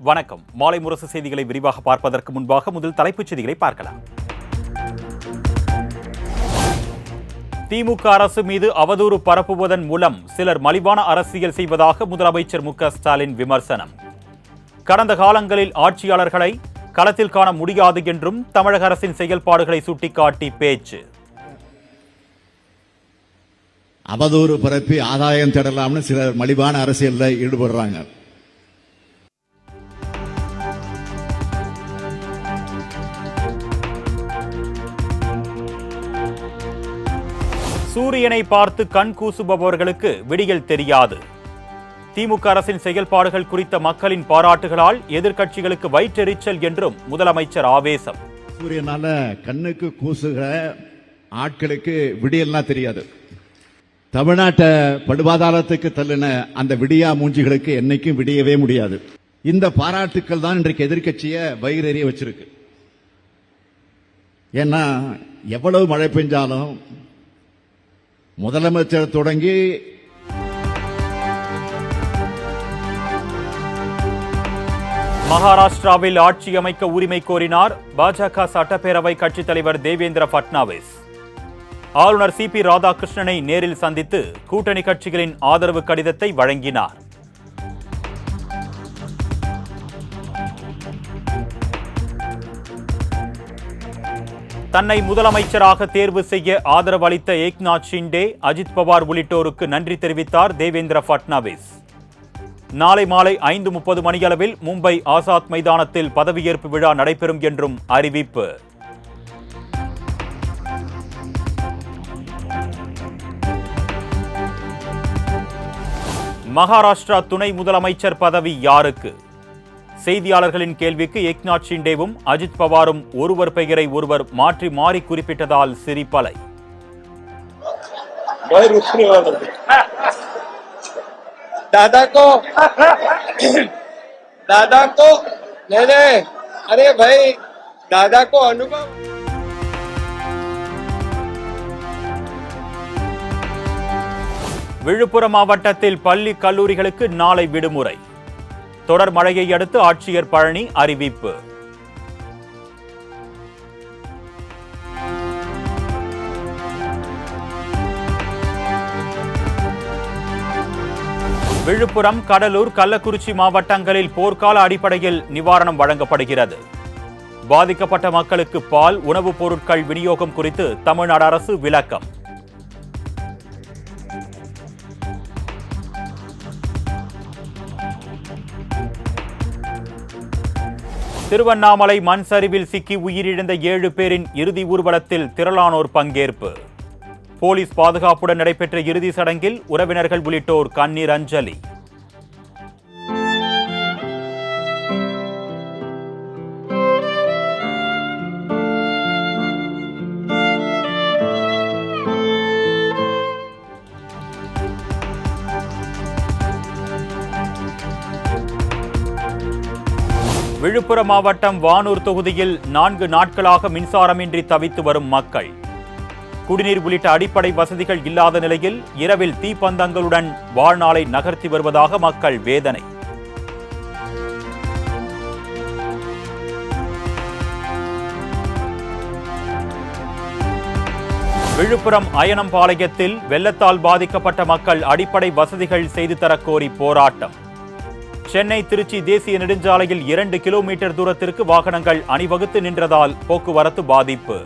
வணக்கம். மாலை முரசு செய்திகளை விரிவாக பார்ப்பதற்கு முன்பாக முதல் தலைப்புச் செய்திகளை பார்க்கலாம். திமுக அரசு மீது அவதூறு பரப்புவதன் மூலம் சிலர் மலிவான அரசியல் செய்வதாக முதலமைச்சர் மு க ஸ்டாலின் விமர்சனம். கடந்த காலங்களில் ஆட்சியாளர்களை களத்தில் காண முடியாது என்றும் தமிழக அரசின் செயல்பாடுகளை சுட்டிக்காட்டி பேச்சு. அவதூறு பரப்பி ஆதாயம் தேடலாம்னு சிலர் மலிவான அரசியலில் ஈடுபடுறாங்க. சூரியனை பார்த்து கண் கூசுபவர்களுக்கு விடியல் தெரியாது. திமுக அரசின் செயல்பாடுகள் குறித்த மக்களின் பாராட்டுகளால் எதிர்க்கட்சிகளுக்கு வயிற்றெரிச்சல் என்றும் முதலமைச்சர் ஆவேசம். சூரியனால கண்ணுக்கு கூசுகிற ஆட்களுக்கு விடியல்னா தெரியாது. தமிழ்நாட்டை படுபாதாரத்துக்கு தள்ளின அந்த விடியா மூஞ்சிகளுக்கு என்னைக்கும் விடியவே முடியாது. இந்த பாராட்டுக்கள் தான் இன்றைக்கு எதிர்க்கட்சியை வயிறெறிய வச்சிருக்கு. ஏன்னா எவ்வளவு மழை பெஞ்சாலும் முதலமைச்சர் தொடங்கி மகாராஷ்டிராவில் ஆட்சி அமைக்க உரிமை கோரினார் பாஜக சட்டப்பேரவை கட்சித் தலைவர் தேவேந்திர பட்னாவிஸ். ஆளுநர் சி பி ராதாகிருஷ்ணனை நேரில் சந்தித்து கூட்டணி கட்சிகளின் ஆதரவு கடிதத்தை வழங்கினார். தன்னை முதலமைச்சராக தேர்வு செய்ய ஆதரவு அளித்த ஏக்நாத் ஷிண்டே, அஜித் பவார் உள்ளிட்டோருக்கு நன்றி தெரிவித்தார் தேவேந்திர பட்னாவிஸ். நாளை மாலை 5:30 மணியளவில் மும்பை ஆசாத் மைதானத்தில் பதவியேற்பு விழா நடைபெறும் என்றும் அறிவிப்பு. மகாராஷ்டிரா துணை முதலமைச்சர் பதவி யாருக்கு? செய்தியாளர்களின் கேள்விக்கு ஏக்நாத் ஷிண்டேவும் அஜித் பவாரும் ஒருவர் பெயரை ஒருவர் மாற்றி மாறி குறிப்பிட்டதால் சிரிப்பலை. விழுப்புரம் மாவட்டத்தில் பள்ளி கல்லூரிகளுக்கு நாளை விடுமுறை. தொடர் மழையை அடுத்து ஆட்சியர் பழனி அறிவிப்பு. விழுப்புரம், கடலூர், கள்ளக்குறிச்சி மாவட்டங்களில் போர்க்கால அடிப்படையில் நிவாரணம் வழங்கப்படுகிறது. பாதிக்கப்பட்ட மக்களுக்கு பால், உணவுப் பொருட்கள் விநியோகம் குறித்து தமிழ்நாடு அரசு விளக்கம். திருவண்ணாமலை மண் சரிவில் சிக்கி உயிரிழந்த 7 பேரின் இறுதி ஊர்வலத்தில் திரளானோர் பங்கேற்பு. போலீஸ் பாதுகாப்புடன் நடைபெற்ற இறுதி சடங்கில் உறவினர்கள் உள்ளிட்டோர் கண்ணீர் அஞ்சலி. விழுப்புரம் மாவட்டம் வானூர் தொகுதியில் 4 நாட்களாக மின்சாரமின்றி தவித்து வரும் மக்கள். குடிநீர் உள்ளிட்ட அடிப்படை வசதிகள் இல்லாத நிலையில் இரவில் தீப்பந்தங்களுடன் வாழ்நாளை நகர்த்தி வருவதாக மக்கள் வேதனை. விழுப்புரம் அயனம்பாளையத்தில் வெள்ளத்தால் பாதிக்கப்பட்ட மக்கள் அடிப்படை வசதிகள் செய்து தரக்கோரி போராட்டம். சென்னை திருச்சி தேசிய நெடுஞ்சாலையில் 2 கிலோமீட்டர் தூரத்திற்கு வாகனங்கள் அணிவகுத்து நின்றதால் போக்குவரத்து பாதிப்பு.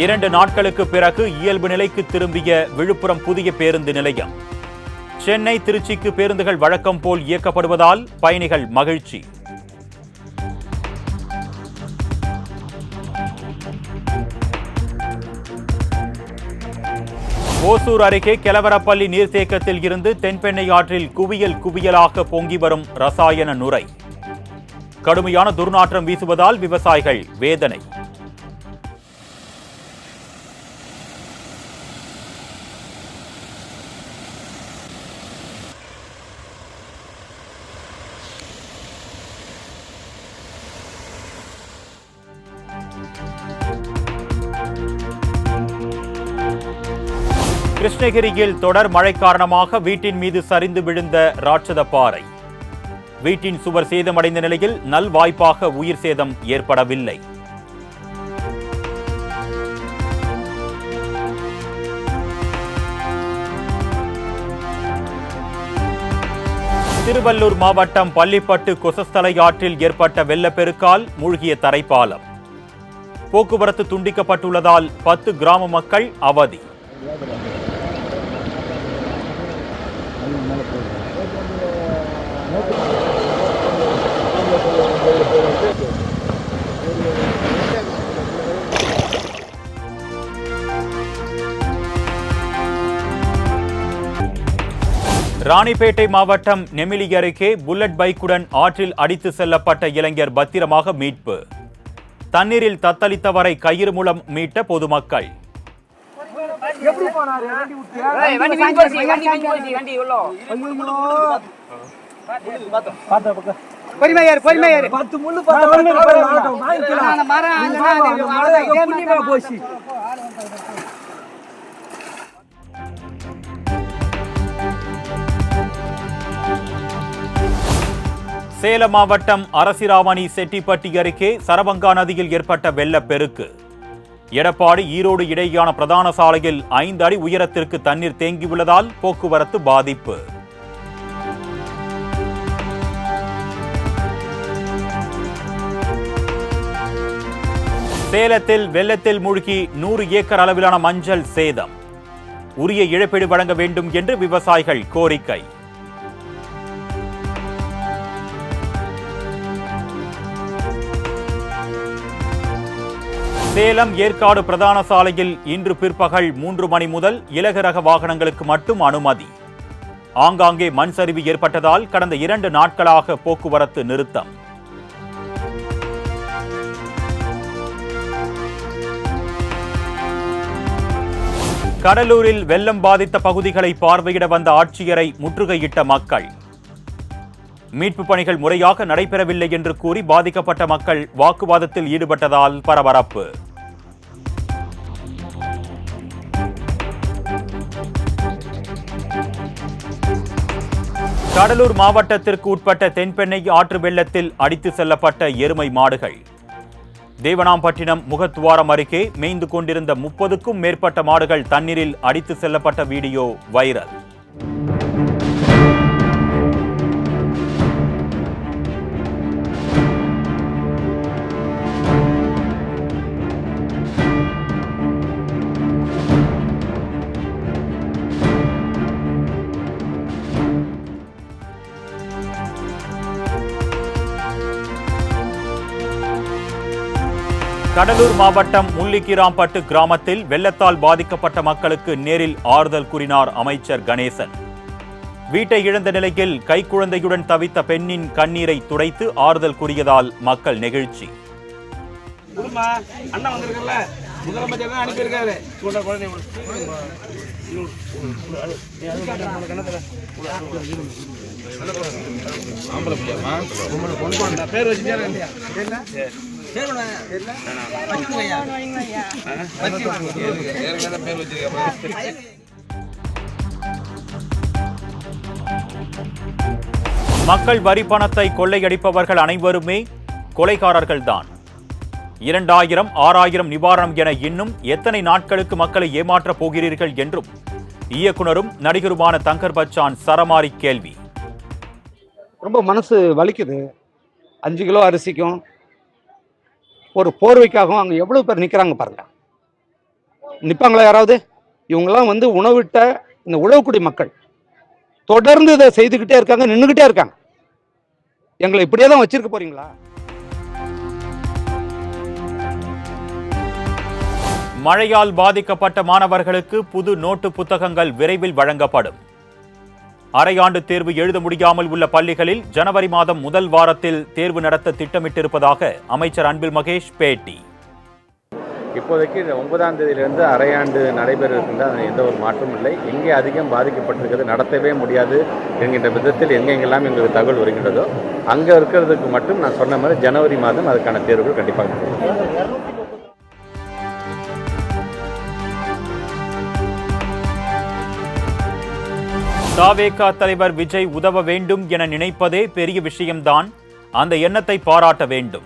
இரண்டு நாட்களுக்கு பிறகு இயல்பு நிலைக்கு திரும்பிய விழுப்புரம் புதிய பேருந்து நிலையம். சென்னை திருச்சிக்கு பேருந்துகள் வழக்கம் போல் இயக்கப்படுவதால் பயணிகள் மகிழ்ச்சி. ஓசூர் அருகே கெலவரப்பள்ளி நீர்த்தேக்கத்தில் இருந்து தென்பெண்ணை ஆற்றில் குவியல் குவியலாக பொங்கி வரும் ரசாயன நுரை. கடுமையான துர்நாற்றம் வீசுவதால் விவசாயிகள் வேதனை. கிருஷ்ணகிரியில் தொடர் மழை காரணமாக வீட்டின் மீது சரிந்து விழுந்த ராட்சத பாறை. வீட்டின் சுவர் சேதமடைந்த நிலையில் நல்வாய்ப்பாக உயிர் சேதம் ஏற்படவில்லை. திருவள்ளூர் மாவட்டம் பள்ளிப்பட்டு கொசஸ்தலை ஆற்றில் ஏற்பட்ட வெள்ளப்பெருக்கால் மூழ்கிய தரைப்பாலம். போக்குவரத்து துண்டிக்கப்பட்டுள்ளதால் 10 கிராம மக்கள் அவதி. ராணிப்பேட்டை மாவட்டம் நெமிலி அருகே புல்லட் பைக்குடன் ஆற்றில் அடித்து செல்லப்பட்ட இளைஞர் பத்திரமாக மீட்பு. தண்ணீரில் தத்தளித்தவரை கயிறு மூலம் மீட்ட பொதுமக்கள். சேலம் மாவட்டம் அரசிராமணி செட்டிப்பட்டி அருகே சரபங்கா நதியில் ஏற்பட்ட வெள்ளப்பெருக்கு. எடப்பாடி ஈரோடு இடையேயான பிரதான சாலையில் 5 அடி உயரத்திற்கு தண்ணீர் தேங்கியுள்ளதால் போக்குவரத்து பாதிப்பு. சேலத்தில் வெள்ளத்தில் மூழ்கி 100 ஏக்கர் அளவிலான மஞ்சள் சேதம். உரிய இழப்பீடு வழங்க வேண்டும் என்று விவசாயிகள் கோரிக்கை. சேலம் ஏற்காடு பிரதான சாலையில் இன்று பிற்பகல் 3 மணி முதல் இலகு ரக வாகனங்களுக்கு மட்டும் அனுமதி. ஆங்காங்கே மண் சரிவு ஏற்பட்டதால் கடந்த 2 நாட்களாக போக்குவரத்து நிறுத்தம். கடலூரில் வெள்ளம் பாதித்த பகுதிகளை பார்வையிட வந்த ஆட்சியரை முற்றுகையிட்ட மக்கள். மீட்பு பணிகள் முறையாக நடைபெறவில்லை என்று கூறி பாதிக்கப்பட்ட மக்கள் வாக்குவாதத்தில் ஈடுபட்டதால் பரபரப்பு. கடலூர் மாவட்டத்திற்கு உட்பட்ட தென்பெண்ணை ஆற்று வெள்ளத்தில் அடித்து செல்லப்பட்ட எருமை மாடுகள். தேவனாம்பட்டினம் முகத்துவாரம் அருகே மேய்ந்து கொண்டிருந்த 30க்கும் மேற்பட்ட மாடுகள் தண்ணீரில் அடித்து செல்லப்பட்ட வீடியோ வைரல். கடலூர் மாவட்டம் முள்ளிக்கிராம்பட்டு கிராமத்தில் வெள்ளத்தால் பாதிக்கப்பட்ட மக்களுக்கு நேரில் ஆறுதல் கூறினார் அமைச்சர் கணேசன். வீட்டை இழந்த நிலையில் கைக்குழந்தையுடன் தவித்த பெண்ணின் கண்ணீரை துடைத்து ஆறுதல் கூறியதால் மக்கள் நெகிழ்ச்சி. மக்கள் வரி பணத்தை கொள்ளையடிப்பவர்கள் அனைவருமே கொலைகாரர்கள்தான். 2000, 6000 நிவாரணம் என இன்னும் எத்தனை நாட்களுக்கு மக்களை ஏமாற்றப் போகிறீர்கள் என்றும் இயக்குனரும் நடிகருமான தங்கர் பச்சான் சரமாரி கேள்வி. ரொம்ப மனசு வலிக்குது. 5 கிலோ அரிசிக்கும் ஒரு போர்வைக்காகவும் அங்கே எவ்வளோ பேர் நிற்கிறாங்க பாருங்க. நிற்பாங்களா யாராவது? இவங்கெல்லாம் உணவிட்ட இந்த உழவுக்குடி மக்கள் தொடர்ந்து இதை செய்துக்கிட்டே இருக்காங்க, நின்றுக்கிட்டே இருக்காங்க. எங்களை இப்படியே தான் வச்சிருக்க போறீங்களா? மழையால் பாதிக்கப்பட்ட மாணவர்களுக்கு புது நோட்டு புத்தகங்கள் விரைவில் வழங்கப்படும். அரையாண்டு தேர்வு எழுத முடியாமல் உள்ள பள்ளிகளில் ஜனவரி மாதம் முதல் வாரத்தில் தேர்வு நடத்த திட்டமிட்டிருப்பதாக அமைச்சர் அன்பில் மகேஷ் பேட்டி. இப்போதைக்கு இந்த 9ஆம் தேதியிலிருந்து அரையாண்டு நடைபெற இருக்கின்ற எந்த ஒரு மாற்றமும் இல்லை. எங்கே அதிகம் பாதிக்கப்பட்டிருக்கிறது, நடத்தவே முடியாது என்கின்ற விதத்தில் எங்கெங்கெல்லாம் எங்களுக்கு தகவல் வருகின்றதோ அங்கே இருக்கிறதுக்கு மட்டும் நான் சொன்ன மாதிரி ஜனவரி மாதம் அதுக்கான தேர்வுகள் கண்டிப்பாக இருக்கும். தாவேகா தலைவர் விஜய் உதவ வேண்டும் என நினைப்பதே பெரிய விஷயம்தான். அந்த எண்ணத்தை பாராட்ட வேண்டும்.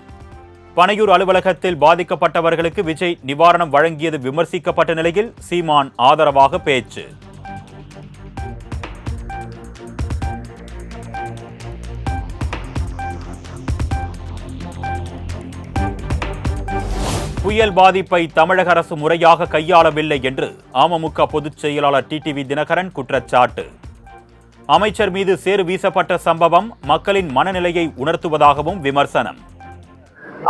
பனையூர் அலுவலகத்தில் பாதிக்கப்பட்டவர்களுக்கு விஜய் நிவாரணம் வழங்கியது விமர்சிக்கப்பட்ட நிலையில் சீமான் ஆதரவாக பேச்சு. புயல் பாதிப்பை தமிழக அரசு முறையாக கையாளவில்லை என்று அமமுக பொதுச் செயலாளர் டிடிவி தினகரன் குற்றச்சாட்டு. அமைச்சர் மீது சேறு வீசப்பட்ட சம்பவம் மக்களின் மனநிலையை உணர்த்துவதாகவும் விமர்சனம்.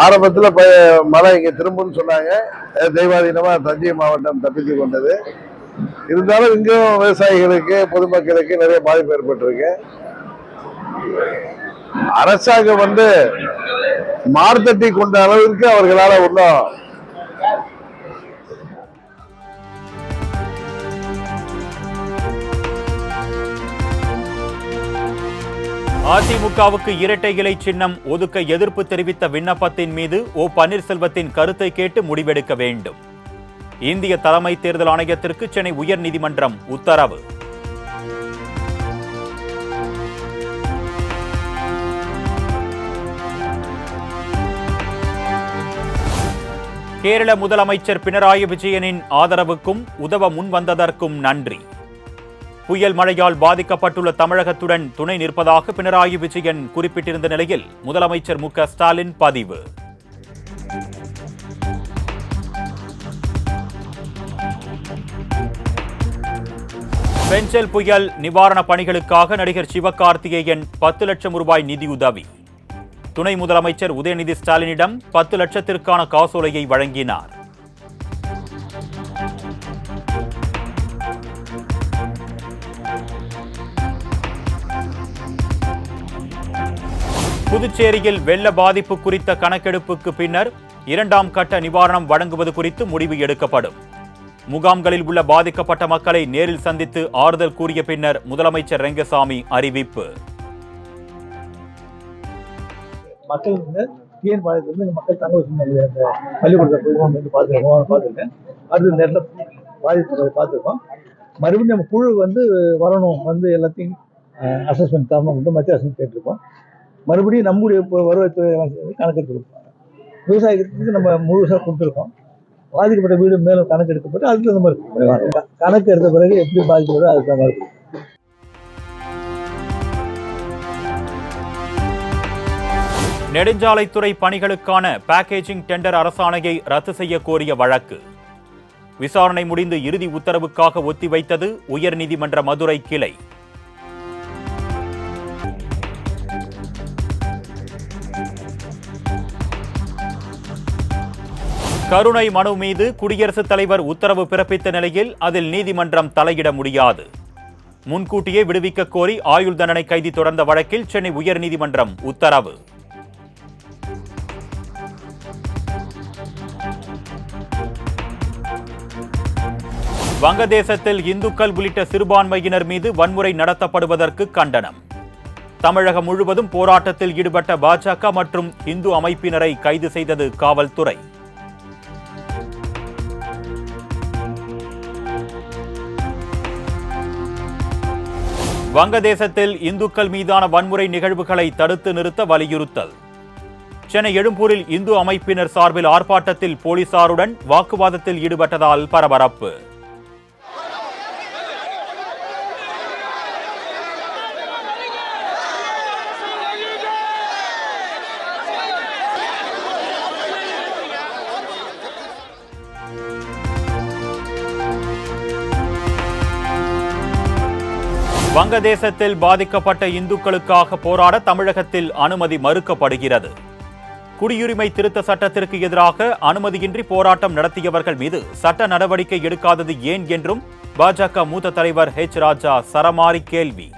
ஆரம்பத்தில் மழை இங்கே திரும்பும்னு சொன்னாங்க. தெய்வாதீனமா தஞ்சை மாவட்டம் தப்பித்துக் கொண்டது. இருந்தாலும் இங்கும் விவசாயிகளுக்கு பொதுமக்களுக்கு நிறைய பாதிப்பு ஏற்பட்டிருக்கு. அரசாங்கம் மார்த்தட்டி கொண்ட அளவிற்கு அவர்களால் ஒன்றும் அதிமுகவுக்கு இரட்டை இலை சின்னம் ஒதுக்க எதிர்ப்பு தெரிவித்த விண்ணப்பத்தின் மீது ஓ பன்னீர்செல்வத்தின் கருத்தை கேட்டு முடிவெடுக்க வேண்டும். இந்திய தலைமை தேர்தல் ஆணையத்திற்கு சென்னை உயர்நீதிமன்றம் உத்தரவு. கேரள முதலமைச்சர் பினராயி விஜயனின் ஆதரவுக்கும் உதவ முன்வந்ததற்கும் நன்றி. புயல் மழையால் பாதிக்கப்பட்டுள்ள தமிழகத்துடன் துணை நிற்பதாக பினராயி விஜயன் குறிப்பிட்டிருந்த நிலையில் முதலமைச்சர் மு க ஸ்டாலின் பதிவு. பெஞ்சல் புயல் நிவாரணப் பணிகளுக்காக நடிகர் சிவகார்த்திகேயன் 10 லட்சம் ரூபாய் நிதியுதவி. துணை முதலமைச்சர் உதயநிதி ஸ்டாலினிடம் 10 லட்சத்திற்கான காசோலையை வழங்கினார். புதுச்சேரியில் வெள்ள பாதிப்பு குறித்த கணக்கெடுப்புக்கு பின்னர் 2ஆம் கட்ட நிவாரணம் வழங்குவது குறித்து முடிவு எடுக்கப்படும். முகாம்களில் உள்ள பாதிக்கப்பட்ட மக்களை நேரில் சந்தித்து ஆறுதல் கூறிய பின்னர் முதலமைச்சர் ரெங்கசாமி அறிவிப்பு. மக்கள் டிஎன் பாளையத்துல மக்கள் தங்க வச்சு பள்ளிக்கூடத்தை பார்த்துருக்கேன். அடுத்த நேரத்தில் பாதிப்புகளை பார்த்துருக்கோம். மறுபடியும் நம்ம குழு வரணும், எல்லாத்தையும் அசஸ்மெண்ட் தரணும், மத்திய அரசு கேட்டிருக்கோம். மறுபடியும் நம்முடைய வருவாய்த்துறை கணக்கெடுத்து கொடுப்போம். விவசாயத்துக்கு நம்ம முழுசாக கொடுத்துருக்கோம். பாதிக்கப்பட்ட வீடு மேலும் கணக்கெடுக்கப்பட்டு அதுக்கு தகுந்த மாதிரி கணக்கு எடுத்த பிறகு எப்படி பாதிக்கிறதோ அதுக்கு தகுந்த மாதிரி. நெடுஞ்சாலைத்துறை பணிகளுக்கான பேக்கேஜிங் டெண்டர் அரசாணையை ரத்து செய்ய கோரிய வழக்கு விசாரணை முடிந்து இறுதி உத்தரவுக்காக ஒத்திவைத்தது உயர்நீதிமன்ற மதுரை கிளை. கருணை மனு மீது குடியரசுத் தலைவர் உத்தரவு பிறப்பித்த நிலையில் அதில் நீதிமன்றம் தலையிட முடியாது. முன்கூட்டியே விடுவிக்க கோரி ஆயுள் தண்டனை கைதி தொடர்ந்த வழக்கில் சென்னை உயர்நீதிமன்றம் உத்தரவு. வங்கதேசத்தில் இந்துக்கள் உள்ளிட்ட சிறுபான்மையினர் மீது வன்முறை நடத்தப்படுவதற்கு கண்டனம். தமிழகம் முழுவதும் போராட்டத்தில் ஈடுபட்ட பாஜக மற்றும் இந்து அமைப்பினரை கைது செய்தது காவல்துறை. வங்கதேசத்தில் இந்துக்கள் மீதான வன்முறை நிகழ்வுகளை தடுத்து நிறுத்த வலியுறுத்தல். சென்னை எழும்பூரில் இந்து அமைப்பினர் சார்பில் ஆர்ப்பாட்டத்தில் போலீசாருடன் வாக்குவாதத்தில் ஈடுபட்டதால் பரபரப்பு. வங்கதேசத்தில் பாதிக்கப்பட்ட இந்துக்களுக்காக போராட தமிழகத்தில் அனுமதி மறுக்கப்படுகிறது. குடியுரிமை திருத்த சட்டத்திற்கு எதிராக அனுமதியின்றி போராட்டம் நடத்தியவர்கள் மீது சட்ட நடவடிக்கை எடுக்காதது ஏன் என்றும் பாஜக மூத்த தலைவர் ஹெச் ராஜா சரமாரி கேள்வி.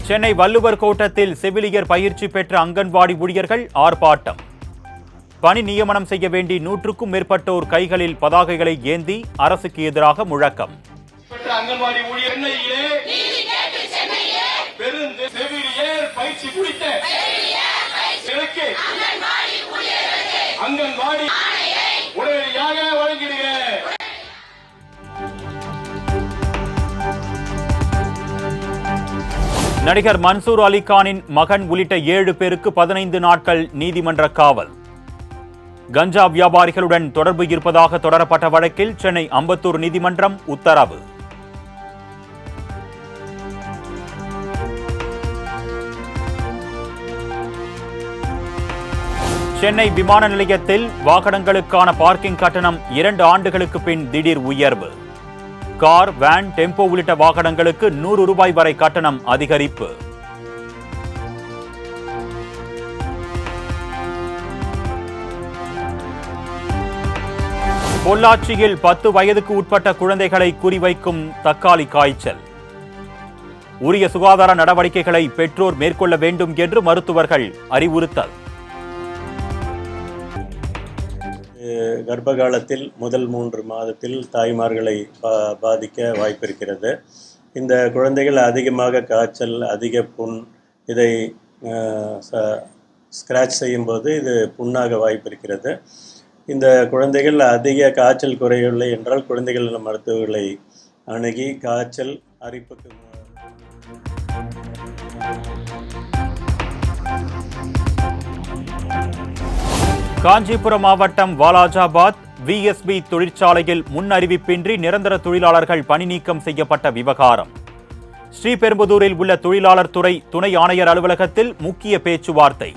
சென்னை வள்ளுவர் கோட்டத்தில் செவிலியர் பயிற்சி பெற்ற அங்கன்வாடி ஊழியர்கள் ஆர்ப்பாட்டம். பணி நியமனம் செய்ய வேண்டி 100க்கும் மேற்பட்டோர் கைகளில் பதாகைகளை ஏந்தி அரசுக்கு எதிராக முழக்கம். அங்கன்வாடி உடனடியாக வழங்கிடுக. நடிகர் மன்சூர் அலிகானின் மகன் உள்ளிட்ட 7 பேருக்கு 15 நாட்கள் நீதிமன்ற காவல். கஞ்சா வியாபாரிகளுடன் தொடர்பு இருப்பதாக தொடரப்பட்ட வழக்கில் சென்னை அம்பத்தூர் நீதிமன்றம் உத்தரவு. சென்னை விமான நிலையத்தில் வாகனங்களுக்கான பார்க்கிங் கட்டணம் 2 ஆண்டுகளுக்கு பின் திடீர் உயர்வு. கார், வேன், டெம்போ உள்ளிட்ட வாகனங்களுக்கு 100 ரூபாய் வரை கட்டணம் அதிகரிப்பு. பொள்ளாச்சியில் 10 வயதுக்கு உட்பட்ட குழந்தைகளை குறிவைக்கும் தக்காளி காய்ச்சல். உரிய சுகாதார நடவடிக்கைகளை பெற்றோர் மேற்கொள்ள வேண்டும் என்று மருத்துவர்கள் அறிவுறுத்தல். கர்ப்ப காலத்தில் முதல் 3 மாதத்தில் தாய்மார்களை பாதிக்க வாய்ப்பிருக்கிறது. இந்த குழந்தைகள் அதிகமாக காய்ச்சல், அதிக புண், இதை ஸ்க்ராட்ச் செய்யும்போது இது புண்ணாக வாய்ப்பிருக்கிறது. இந்த குழந்தைகள் அதிக காய்ச்சல் குறையவில்லை என்றால் குழந்தைகள் நல மருத்துவர்களை அணுகி காய்ச்சல் அரிப்புக்கு காஞ்சிபுரம் மாவட்டம் வாலாஜாபாத் விஎஸ்பி தொழிற்சாலையில் முன் அறிவிப்பின்றி நிரந்தர தொழிலாளர்கள் பணி நீக்கம் செய்யப்பட்ட விவகாரம். ஸ்ரீபெரும்புதூரில் உள்ள தொழிலாளர் துறை துணை ஆணையர் அலுவலகத்தில் முக்கிய பேச்சுவார்த்தை.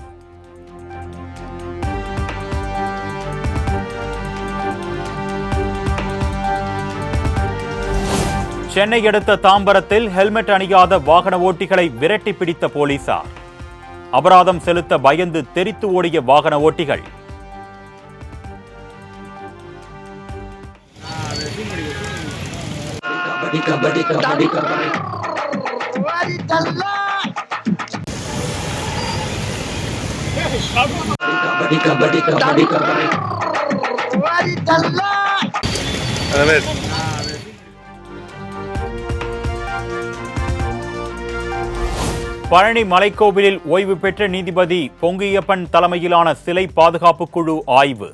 சென்னை அடுத்த தாம்பரத்தில் ஹெல்மெட் அணியாத வாகன ஓட்டிகளை விரட்டி பிடித்த போலீசார். அபராதம் செலுத்த பயந்து தெரித்து ஓடிய வாகன ஓட்டிகள். பழனி மலைக்கோவிலில் ஓய்வு பெற்ற நீதிபதி பொங்கியப்பன் தலைமையிலான சிலை பாதுகாப்பு குழு ஆய்வு.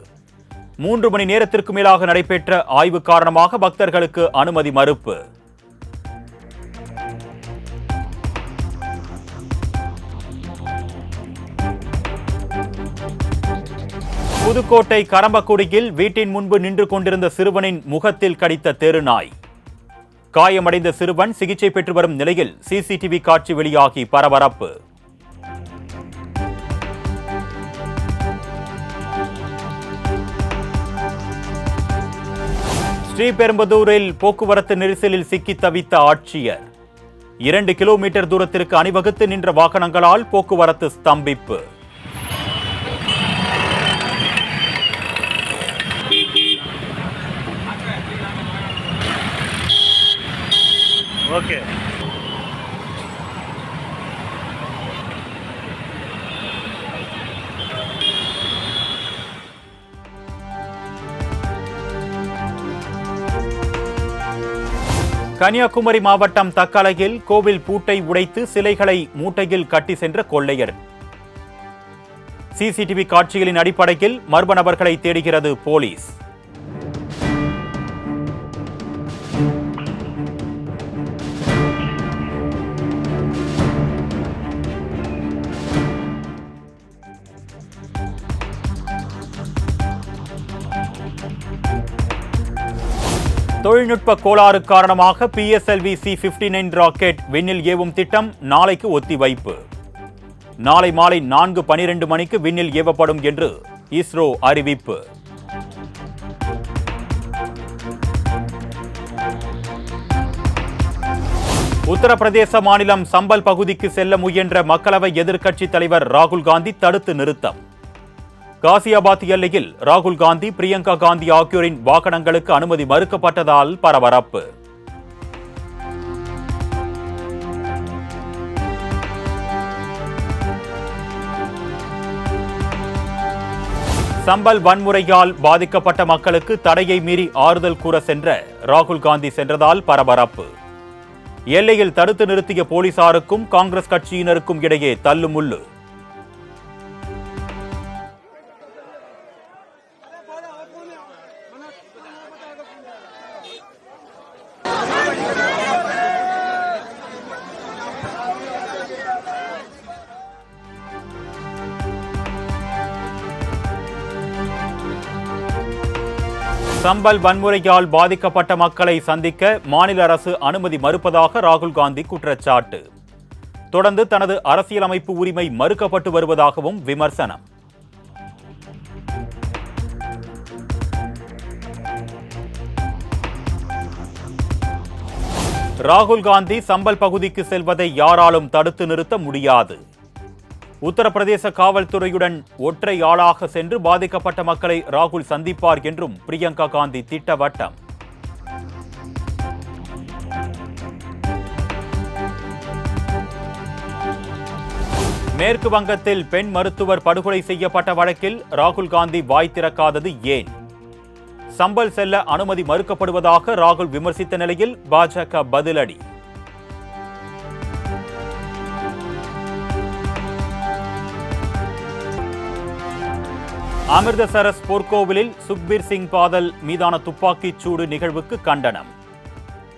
3 மணி நேரத்திற்கு மேலாக நடைபெற்ற ஆய்வு காரணமாக பக்தர்களுக்கு அனுமதி மறுப்பு. புதுக்கோட்டை கரம்பக்குடியில் வீட்டின் முன்பு நின்று கொண்டிருந்த சிறுவனின் முகத்தில் கடித்த தெருநாய். காயமடைந்த சிறுவன் சிகிச்சை பெற்று வரும் நிலையில் சிசிடிவி காட்சி வெளியாகி பரபரப்பு. ஸ்ரீபெரும்புதூரில் போக்குவரத்து நெரிசலில் சிக்கி தவித்த ஆட்சியர். 2 கிலோமீட்டர் தூரத்திற்கு அணிவகுத்து நின்ற வாகனங்களால் போக்குவரத்து ஸ்தம்பிப்பு. கன்னியாகுமரி மாவட்டம் தக்கலையில் கோவில் பூட்டை உடைத்து சிலைகளை மூட்டையில் கட்டி சென்ற கொள்ளையர். சிசிடிவி காட்சிகளின் அடிப்படையில் மர்ம நபர்களை தேடுகிறது போலீஸ். தொழில்நுட்ப கோளாறு காரணமாக PSLV C-59 ராக்கெட் விண்ணில் ஏவும் திட்டம் நாளைக்கு ஒத்திவைப்பு. நாளை மாலை 4:12 மணிக்கு விண்ணில் ஏவப்படும் என்று இஸ்ரோ அறிவிப்பு. உத்தரப்பிரதேச மாநிலம் சம்பல் பகுதிக்கு செல்ல முயன்ற மக்களவை எதிர்க்கட்சித் தலைவர் ராகுல் காந்தி தடுத்து நிறுத்தம். காசியாபாத் எல்லையில் ராகுல் காந்தி, பிரியங்கா காந்தி ஆகியோரின் வாகனங்களுக்கு அனுமதி மறுக்கப்பட்டதால் பரபரப்பு. சம்பல் வன்முறையால் பாதிக்கப்பட்ட மக்களுக்கு தடையை மீறி ஆறுதல் கூற சென்ற ராகுல் காந்தி சென்றதால் பரபரப்பு. எல்லையில் தடுத்து நிறுத்திய போலீசாருக்கும் காங்கிரஸ் கட்சியினருக்கும் இடையே தள்ளுமுள்ளு. சம்பல் வன்முறையால் பாதிக்கப்பட்ட மக்களை சந்திக்க மாநில அரசு அனுமதி மறுப்பதாக ராகுல் காந்தி குற்றச்சாட்டு. தொடர்ந்து தனது அரசியலமைப்பு உரிமை மறுக்கப்பட்டு வருவதாகவும் விமர்சனம். ராகுல் காந்தி சம்பல் பகுதிக்கு செல்வதை யாராலும் தடுத்து நிறுத்த முடியாது. உத்தரப்பிரதேச காவல்துறையுடன் ஒற்றை ஆளாக சென்று பாதிக்கப்பட்ட மக்களை ராகுல் சந்திப்பார் என்றும் பிரியங்கா காந்தி திட்டவட்டம். மேற்கு வங்கத்தில் பெண் மருத்துவர் படுகொலை செய்யப்பட்ட வழக்கில் ராகுல் காந்தி வாய் திறக்காதது ஏன்? சம்பல் செல்ல அனுமதி மறுக்கப்படுவதாக ராகுல் விமர்சித்த நிலையில் பாஜக பதிலடி. அமிர்தசரஸ் போர்க்கோவிலில் சுக்பீர் சிங் பாதல் மீதான துப்பாக்கிச் சூடு நிகழ்வுக்கு கண்டனம்.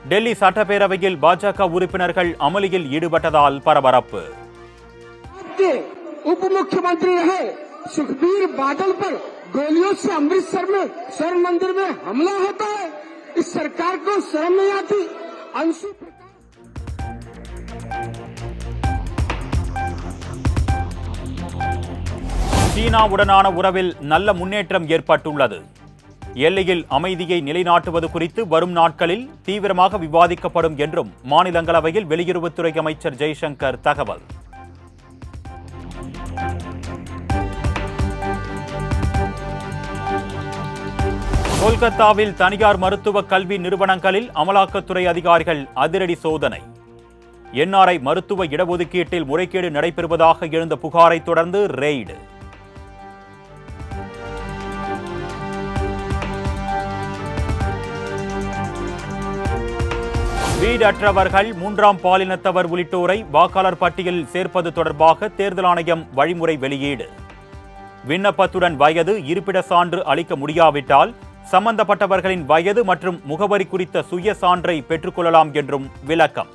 டெல்லி சட்டப்பேரவையில் பாஜக உறுப்பினர்கள் அமளியில் ஈடுபட்டதால் பரபரப்பு. उप मुख्यमंत्री रहे सुखबीर बादल पर गोलियों से अमृतसर में स्वर्ण मंदिर में हमला होता है। इस सरकार को शर्म नहीं आती? अंशु சீனாவுடனான உறவில் நல்ல முன்னேற்றம் ஏற்பட்டுள்ளது. எல்லையில் அமைதியை நிலைநாட்டுவது குறித்து வரும் நாட்களில் தீவிரமாக விவாதிக்கப்படும் என்றும் மாநிலங்களவையில் வெளியுறவுத்துறை அமைச்சர் ஜெய்சங்கர் தகவல். கொல்கத்தாவில் தனியார் மருத்துவ கல்வி நிறுவனங்களில் அமலாக்கத்துறை அதிகாரிகள் அதிரடி சோதனை. என்ஆர்ஐ மருத்துவ இடஒதுக்கீட்டில் முறைகேடு நடைபெறுவதாக எழுந்த புகாரை தொடர்ந்து ரெய்டு. வீடற்றவர்கள், மூன்றாம் பாலினத்தவர் உள்ளிட்டோரை வாக்காளர் பட்டியலில் சேர்ப்பது தொடர்பாக தேர்தல் ஆணையம் வழிமுறை வெளியீடு. விண்ணப்பத்துடன் வயது, இருப்பிட சான்று அளிக்க முடியாவிட்டால் சம்பந்தப்பட்டவர்களின் வயது மற்றும் முகவரி குறித்த சுய சான்றை பெற்றுக்கொள்ளலாம் என்றும் விளக்கம்.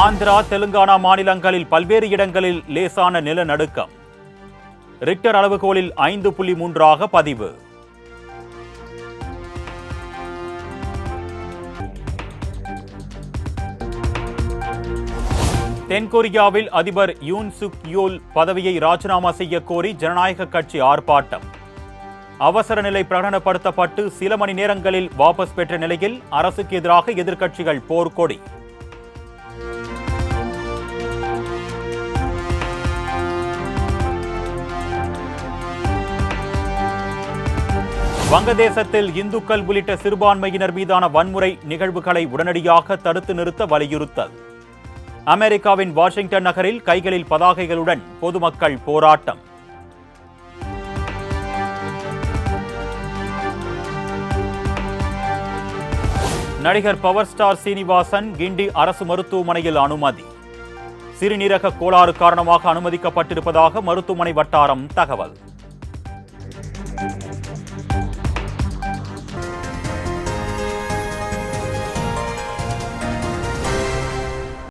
ஆந்திரா, தெலுங்கானா மாநிலங்களில் பல்வேறு இடங்களில் லேசான நிலநடுக்கம். ரிக்டர் அளவுகோலில் 5.3 பதிவு. தென்கொரியாவில் அதிபர் யூன் சுக் யோல் பதவியை ராஜினாமா செய்ய கோரி ஜனநாயக கட்சி ஆர்ப்பாட்டம். அவசர நிலை பிரகடனப்படுத்தப்பட்டு சில மணி நேரங்களில் வாபஸ் பெற்ற நிலையில் அரசுக்கு எதிராக எதிர்க்கட்சிகள் போர்க்கொடி. வங்கதேசத்தில் இந்துக்கள் உள்ளிட்ட சிறுபான்மையினர் மீதான வன்முறை நிகழ்வுகளை உடனடியாக தடுத்து நிறுத்த வலியுறுத்தல். அமெரிக்காவின் வாஷிங்டன் நகரில் கைகளில் பதாகைகளுடன் பொதுமக்கள் போராட்டம். நடிகர் பவர் ஸ்டார் சீனிவாசன் கிண்டி அரசு மருத்துவமனையில் அனுமதி. சிறுநீரக கோளாறு காரணமாக அனுமதிக்கப்பட்டிருப்பதாக மருத்துவமனை வட்டாரம் தகவல்.